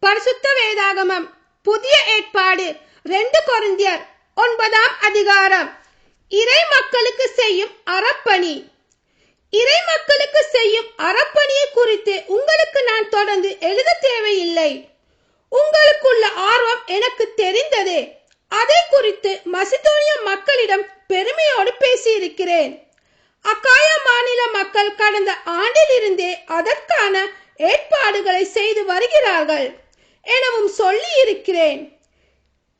பரிசுத்த வேதாகமம் புதிய ஏற்பாடு 2 கொரிந்தியர் 9ஆம் அதிகாரம். இறை மக்களுக்கு செய்யும் அறப்பணி. இறை மக்களுக்கு செய்யும் அறப்பணியை குறித்து உங்களுக்கு நான் தொடர்ந்து எழுத தேவையில்லை. உங்களுக்குள்ள ஆர்வம் எனக்கு தெரிந்ததே. அதை குறித்து மசிதோனிய மக்களிடம் பெருமையோடு பேசியிருக்கிறேன். அக்காயா மாநில மக்கள் கடந்த ஆண்டிலிருந்தே அதற்கான ஏற்பாடுகளை செய்து வருகிறார்கள் எனவும் சொல்லி இருக்கிறேன்.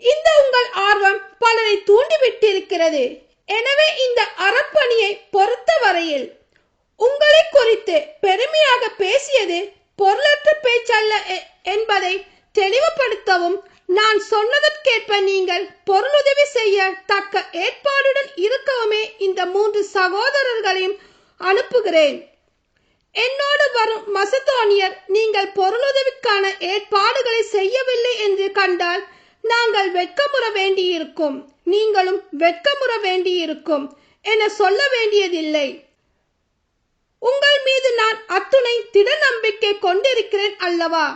இந்த உங்கள் ஆர்வம் பலரை தூண்டிவிட்டிருக்கிறது. எனவே இந்த அறப்பணியை பொறுத்தவரையில் உங்களை குறித்து பெருமையாக பேசியது பொருளற்ற பேச்சல்ல என்பதை தெளிவுபடுத்தவும், நான் சொன்னதற்கேற்ப நீங்கள் பொருளுதவி செய்ய தக்க ஏற்பாடுடன் இருக்கவுமே இந்த 3 சகோதரர்களையும் அனுப்புகிறேன். என்னோடு வரும் மசதோனியர் நீங்கள் பொருளுதவிக்கான ஏற்பாடுகளை செய்யவில்லை என்று கண்டால் நாங்கள் வெட்கமுற வேண்டியிருக்கும், நீங்களும் வெட்கமுற வேண்டியிருக்கும் என சொல்ல வேண்டியதில்லை. உங்கள் மீது நான் அத்துணை திட நம்பிக்கை கொண்டிருக்கிறேன் அல்லவா?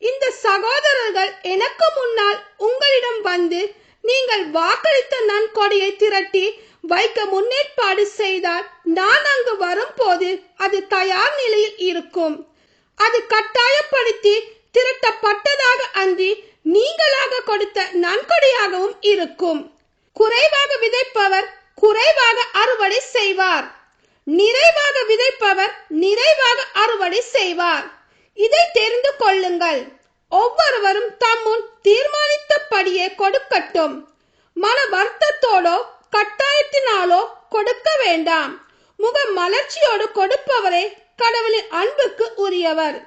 இந்த சகோதரர்கள் எனக்கு முன்னால் உங்களிடம் வந்து நீங்கள் வாக்களித்த நன்கொடையை திரட்டி வைக்க முன்னேற்பாடு செய்தால் நான் அங்கு வரும்போது அது தயார் நிலையில் இருக்கும். அது கட்டாயப்படுத்தி திரட்டப்பட்டதாக அன்றி நீங்களாக கொடுத்த நன்கொடையாகவும் இருக்கும். குறைவாக விதைப்பவர் குறைவாக அறுவடை செய்வார், நிறைவாக விதைப்பவர் நிறைவாக அறுவடை செய்வார். இதை தெரிந்து கொள்ளுங்கள். ஒவ்வொருவரும் தம்முன் தீர்மானித்தபடியே கொடுக்கட்டும். மன வருத்தத்தோடோ கட்டாயத்தினாலோ கொடுக்க வேண்டாம். முக மலர்ச்சியோடு கொடுப்பவரே கடவுளின் அன்புக்கு உரியவர்.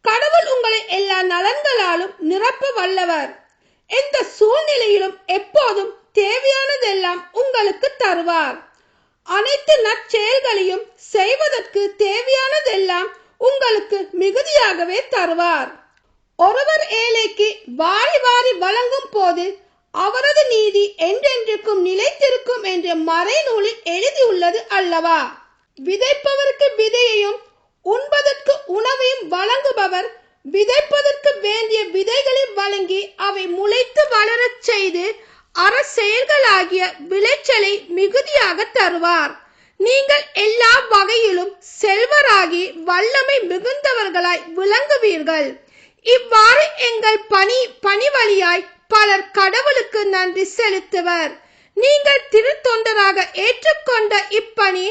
கடவுள் உங்களை எல்லா நலன்களாலும் நிரப்ப வல்லவர். எந்த சூழ்நிலையிலும் எப்போதும் தேவையானதெல்லாம் உங்களுக்கு தருவார். அனைத்து நற்செயல்களையும் செய்வதற்கு தேவையானதெல்லாம் உங்களுக்கு மிகுதியாகவே தருவார். ஒருவர் ஏழைக்கு வாரி வாரி வழங்கும் போது அவரது நீதி என்றென்றைக்கும் நிலைத்திருக்கும் என்று மறைநூலில் எழுதியுள்ளது அல்லவா? விதைப்பவருக்கு விதையையும் உண்பதற்கு உணவையும் வழங்குபவர் விதைப்பதற்கு வேண்டிய விதைகளை வழங்கி அவை முளைத்து வளரச் செய்து அறச்செயல்களாகிய விளைச்சலை மிகுதியாக தருவார். நீங்கள் எல்லா வகையிலும் செல்வராகி வல்லமை மிகுந்தவர்களாய் விளங்குவீர்கள். இவ்வாறு எங்கள் பணி வழியாய் பலர் கடவுளுக்கு நன்றி செலுத்துவர். நீங்கள் திருத்தொண்டராக ஏற்றுக்கொண்ட இப்பணி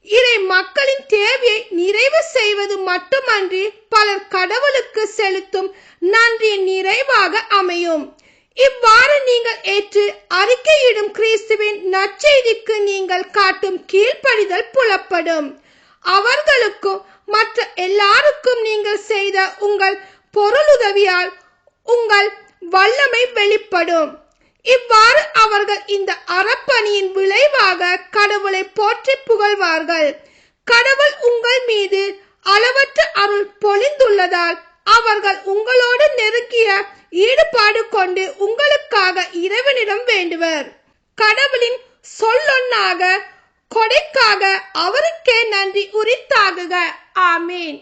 இறை மக்களின் தேவையை நிறைவு செய்வது மட்டுமன்றி பலர் கடவுளுக்கு செலுத்தும் நன்றி நிறைவாக அமையும். இவ்வாறு நீங்கள் ஏற்று அறிக்கையிடும் கிறிஸ்துவின் நற்செய்திக்கு நீங்கள் காட்டும் கீழ்ப்படிதல் புலப்படும். அவர்களுக்கும் மற்ற எல்லாருக்கும் நீங்கள் செய்த உங்கள் பொருளுதவியால் உங்கள் வல்லமை வெளிப்படும். இவ்வாறு அவர்கள் இந்த அறப்பணியின் விளைவாக கடவுளை போற்றி புகழ்வார்கள். கடவுள் உங்கள் மீது அளவற்ற அருள் பொழிந்துள்ளதால் அவர்கள் உங்களோடு நெருங்கிய ஈடுபாடு கொண்டு உங்களுக்காக இறைவனிடம் வேண்டுவர். கடவுளின் சொல்லொன்னாக கொடைக்காக அவருக்கே நன்றி உரித்தாகுக. ஆமீன்.